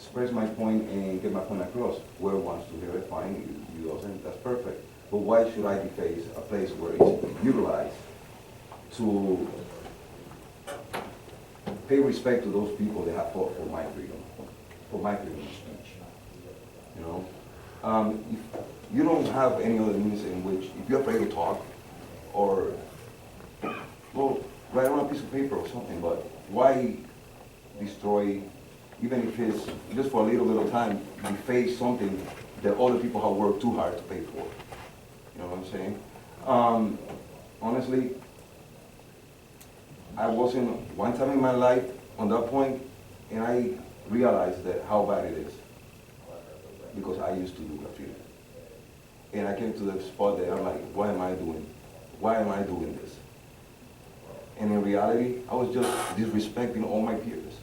express my point and get my point across. Whoever wants to hear it, fine, you doesn't, that's perfect. But why should I deface a place where it's utilized to pay respect to those people that have fought for my freedom of speech? You know, if you don't have any other means in which, if you're afraid to talk, or, well, write on a piece of paper or something, but why destroy, even if it's just for a little bit of time, deface something that other people have worked too hard to pay for? You know what I'm saying? Honestly, I wasn't one time in my life on that point, and I realized that how bad it is, because I used to do graffiti. And I came to the spot that I'm like, why am I doing this? And in reality, I was just disrespecting all my peers,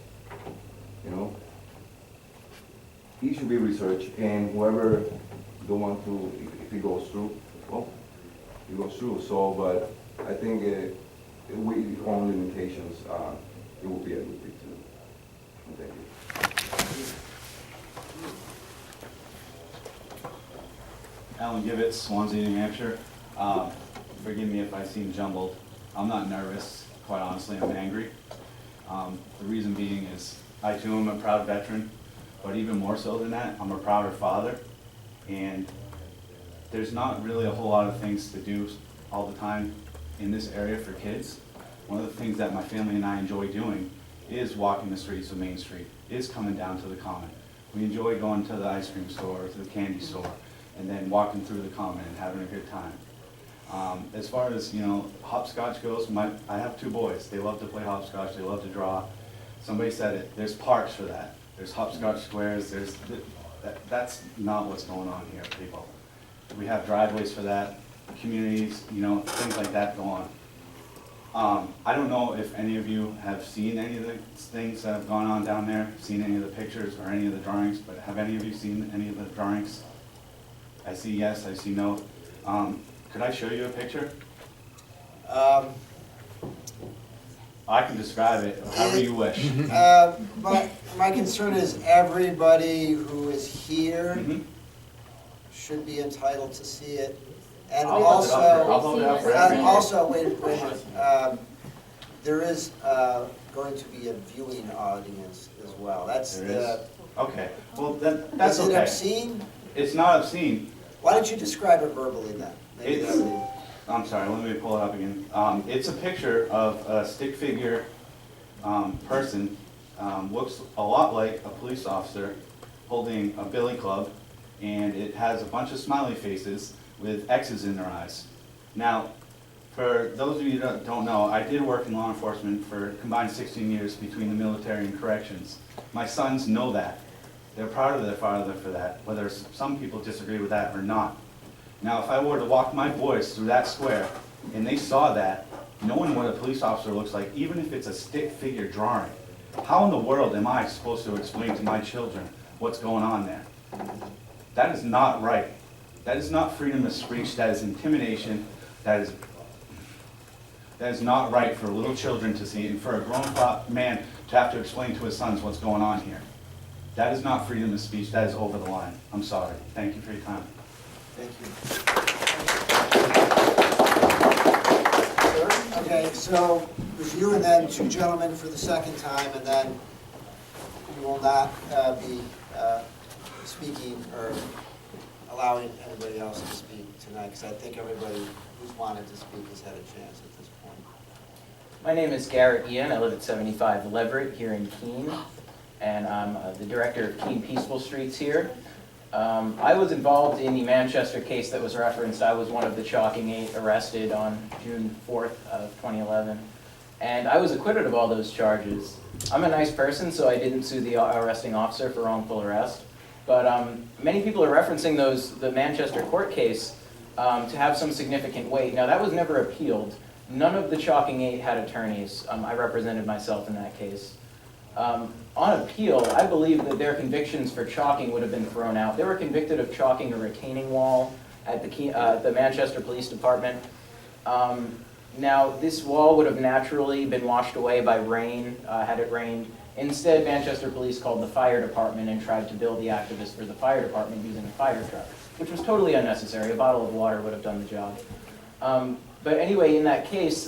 you know? It should be researched, and whoever don't want to, if it goes through, well, it goes through. So, but I think with own limitations, it will be a good thing too. Thank you. Alan Gibbets, Swansea, New Hampshire. Forgive me if I seem jumbled. I'm not nervous, quite honestly, I'm angry. The reason being is I too am a proud veteran, but even more so than that, I'm a prouder father. And there's not really a whole lot of things to do all the time in this area for kids. One of the things that my family and I enjoy doing is walking the streets of Main Street, is coming down to the Common. We enjoy going to the ice cream store, or to the candy store, and then walking through the Common and having a good time. As far as, you know, hopscotch goes, I have two boys. They love to play hopscotch, they love to draw. Somebody said it, there's parks for that. There's hopscotch squares, that's not what's going on here, people. We have driveways for that, communities, you know, things like that go on. I don't know if any of you have seen any of the things that have gone on down there, seen any of the pictures or any of the drawings, but have any of you seen any of the drawings? I see yes, I see no. Could I show you a picture? I can describe it however you wish. My concern is everybody who is here should be entitled to see it. And I'll hold it up for everyone. also, there is going to be a viewing audience as well. That's the. Okay. Well, then that's okay. Is it obscene? It's not obscene. Why don't you describe it verbally then? Maybe that would. I'm sorry. Let me pull it up again. It's a picture of a stick figure person. Looks a lot like a police officer holding a billy club, and it has a bunch of smiley faces with X's in their eyes. Now, for those of you that don't know, I did work in law enforcement for combined 16 years between the military and corrections. My sons know that. They're proud of their father for that, whether some people disagree with that or not. Now, if I were to walk my boys through that square and they saw that, knowing what a police officer looks like, even if it's a stick figure drawing, how in the world am I supposed to explain to my children what's going on there? That is not right. That is not freedom of speech, that is intimidation, that is not right for little children to see, and for a grown man to have to explain to his sons what's going on here. That is not freedom of speech, that is over the line. I'm sorry. Thank you for your time. Thank you. Okay, so it was you and then two gentlemen for the second time, and then you will not be speaking or allowing anybody else to speak tonight, because I think everybody who's wanted to speak has had a chance at this point. My name is Garret Ian. I live at 75 Leverett here in Keene, and I'm the director of Keene Peaceful Streets here. I was involved in the Manchester case that was referenced. I was one of the Chalking 8 arrested on June 4th of 2011, and I was acquitted of all those charges. I'm a nice person, so I didn't sue the arresting officer for wrongful arrest. But many people are referencing the Manchester court case to have some significant weight. Now, that was never appealed. None of the Chalking 8 had attorneys. I represented myself in that case. On appeal, I believe that their convictions for chalking would have been thrown out. They were convicted of chalking a retaining wall at the Manchester Police Department. Now, this wall would have naturally been washed away by rain, had it rained, Instead, Manchester Police called the fire department and tried to bill the activist for the fire department using a fire truck, which was totally unnecessary. A bottle of water would have done the job. But anyway, in that case,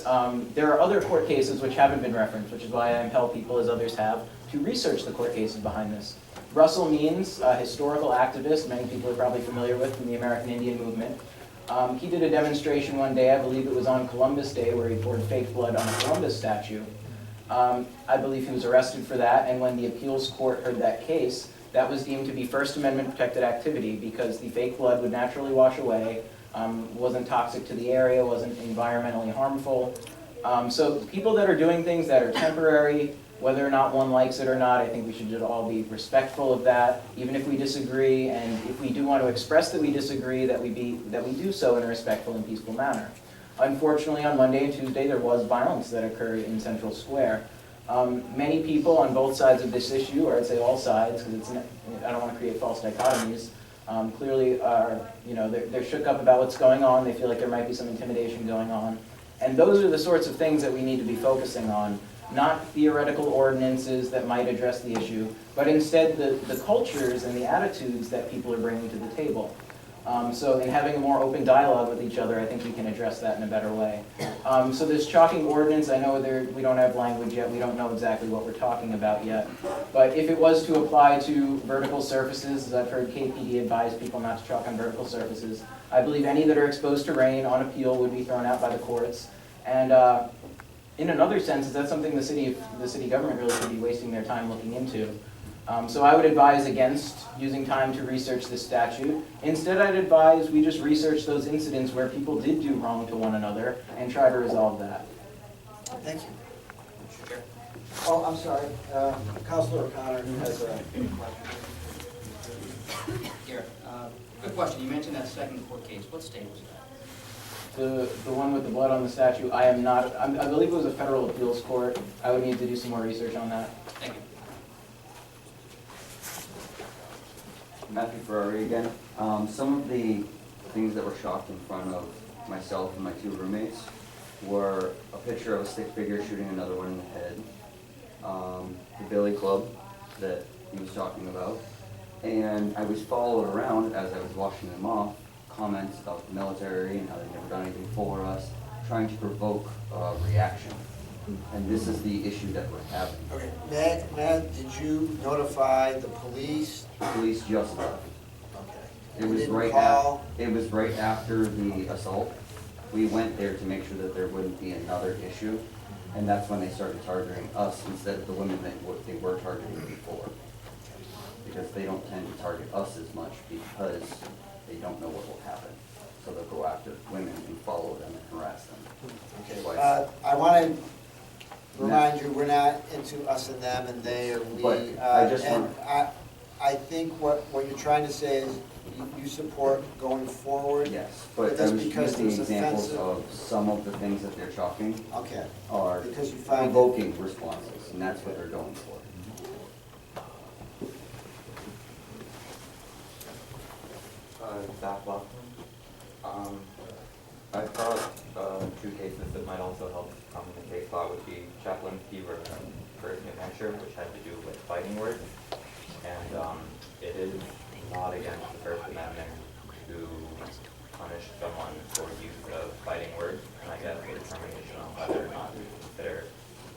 there are other court cases which haven't been referenced, which is why I impel people, as others have, to research the court cases behind this. Russell Means, a historical activist many people are probably familiar with from the American Indian movement, he did a demonstration one day, I believe it was on Columbus Day, where he poured fake blood on a Columbus statue. I believe he was arrested for that, and when the appeals court heard that case, that was deemed to be First Amendment protected activity because the fake blood would naturally wash away, wasn't toxic to the area, wasn't environmentally harmful. So people that are doing things that are temporary, whether or not one likes it or not, I think we should just all be respectful of that, even if we disagree, and if we do want to express that we disagree, that we do so in a respectful and peaceful manner. Unfortunately, on Monday and Tuesday, there was violence that occurred in Central Square. Many people on both sides of this issue, or I'd say all sides, because I don't want to create false dichotomies, clearly are, they're shook up about what's going on. They feel like there might be some intimidation going on. And those are the sorts of things that we need to be focusing on, not theoretical ordinances that might address the issue, but instead the cultures and the attitudes that people are bringing to the table. So in having a more open dialogue with each other, I think we can address that in a better way. So this chalking ordinance, I know we don't have language yet, we don't know exactly what we're talking about yet, but if it was to apply to vertical surfaces, as I've heard KPD advise people not to chalk on vertical surfaces, I believe any that are exposed to rain on appeal would be thrown out by the courts. And in another sense, is that something the city government really should be wasting their time looking into. So I would advise against using time to research this statute. Instead, I'd advise we just research those incidents where people did do wrong to one another and try to resolve that. Thank you. Oh, I'm sorry. Councilor O'Connor has a question. Garrett, quick question. You mentioned that second court case. What state was that? The one with the blood on the statue, I believe it was a federal appeals court. I would need to do some more research on that. Thank you. Matthew Ferrari again. Some of the things that were shocked in front of myself and my two roommates were a picture of a stick figure shooting another one in the head, the billy club that he was talking about, and I was followed around as I was washing them off, comments about the military and how they've never done anything for us, trying to provoke a reaction. And this is the issue that we're having. Okay, Matt, did you notify the police? The police just left. Okay. It was Didn't right call? it was right after the assault. We went there to make sure that there wouldn't be another issue, and that's when they started targeting us instead of the women that they were targeting before. Because they don't tend to target us as much because they don't know what will happen. So they'll go after women and follow them and harass them. Okay. I want to remind you, we're not into us and them and they or we. But I just and want- I think what you're trying to say is you support going forward? Yes, But but I that's was because using it's examples offensive? of some of the things that they're chalking Okay. are Because you find that- provoking responses, and that's what they're going for. Zach Loughlin. I brought two cases that might also help in the case law would be Chaplain Fever for New Hampshire, which had to do with fighting words. And it is not against the First Amendment to punish someone for use of fighting words. And I guess the determination on whether or not we consider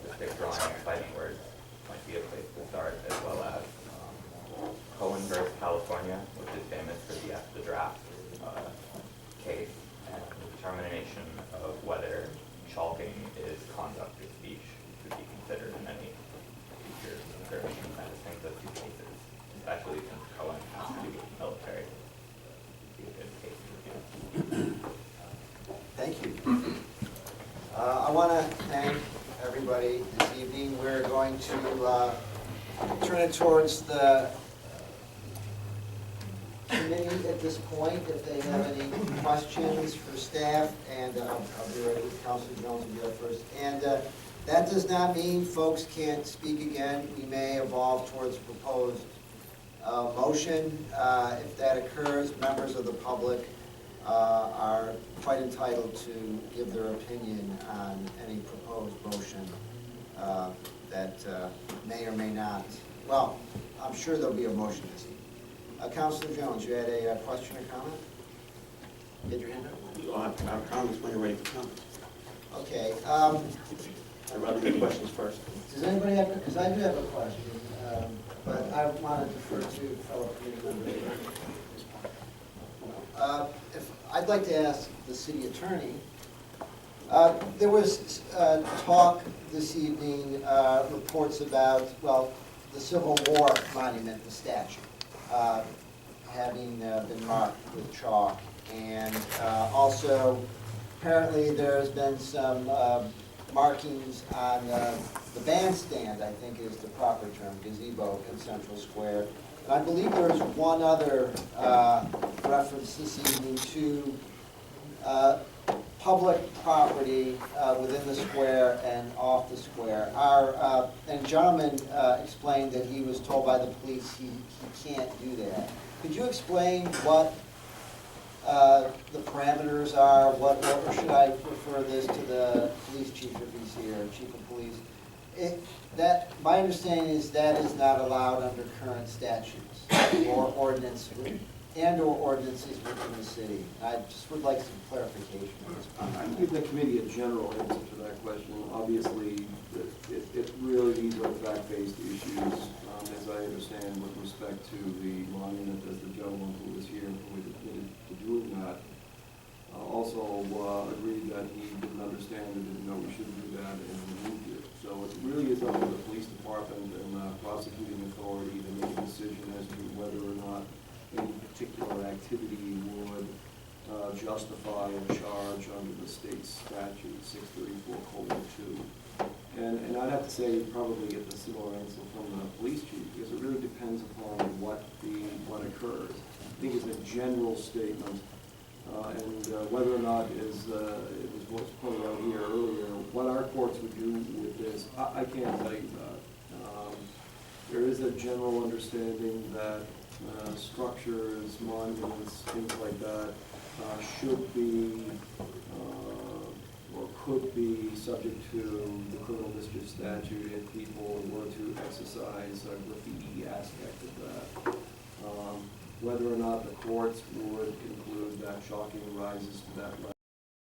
the stick drawing of fighting words might be a place to start, as well as Cohen versus California, which is famous for the draft case, and the determination of whether chalking is conduct or speech should be considered in any future consideration. I just think those two cases, especially since Cohen has to do with the military, would be a good case to review. Thank you. I want to thank everybody this evening. We're going to turn it towards the committee at this point, if they have any questions for staff, and I'll be ready. Councilor Jones will be up first. And that does not mean folks can't speak again. We may evolve towards proposed motion. If that occurs, members of the public are quite entitled to give their opinion on any proposed motion that may or may not, well, I'm sure there'll be a motion this evening. Councilor Jones, you had a question or comment? Get your hand up. Our comments when you're ready for comments. Okay. I'd rather get questions first. Does anybody have, because I do have a question, but I want to defer to fellow committee members. I'd like to ask the city attorney, there was talk this evening, reports about, well, the Civil War monument, the statue, having been marked with chalk. And also, apparently there's been some markings on the bandstand, I think is the proper term, gazebo in Central Square. And I believe there's one other reference this evening to public property within the square and off the square. And gentleman explained that he was told by the police he can't do that. Could you explain what the parameters are, or should I refer this to the police chief if he's here, chief of police? My understanding is that is not allowed under current statutes or ordinance, and/or ordinances within the city. I just would like some clarification on this point. I can give the committee a general answer to that question. Obviously, it really, these are fact-based issues, as I understand, with respect to the monument, as the gentleman who was here and who admitted to doing that. Also agreed that he didn't understand and didn't know we shouldn't do that and removed it. So it really is up to the police department and prosecuting authority to make a decision as to whether or not any particular activity would justify a charge under the state statute 634:2. And I'd have to say probably get the similar answer from the police chief, because it really depends upon what occurs. I think it's a general statement, and whether or not it was what's pointed out here earlier, what our courts would do with this, I can't tell you that. There is a general understanding that structures, monuments, things like that should be or could be subject to the criminal mischief statute if people were to exercise a graffiti aspect of that. Whether or not the courts would conclude that chalking rises to that level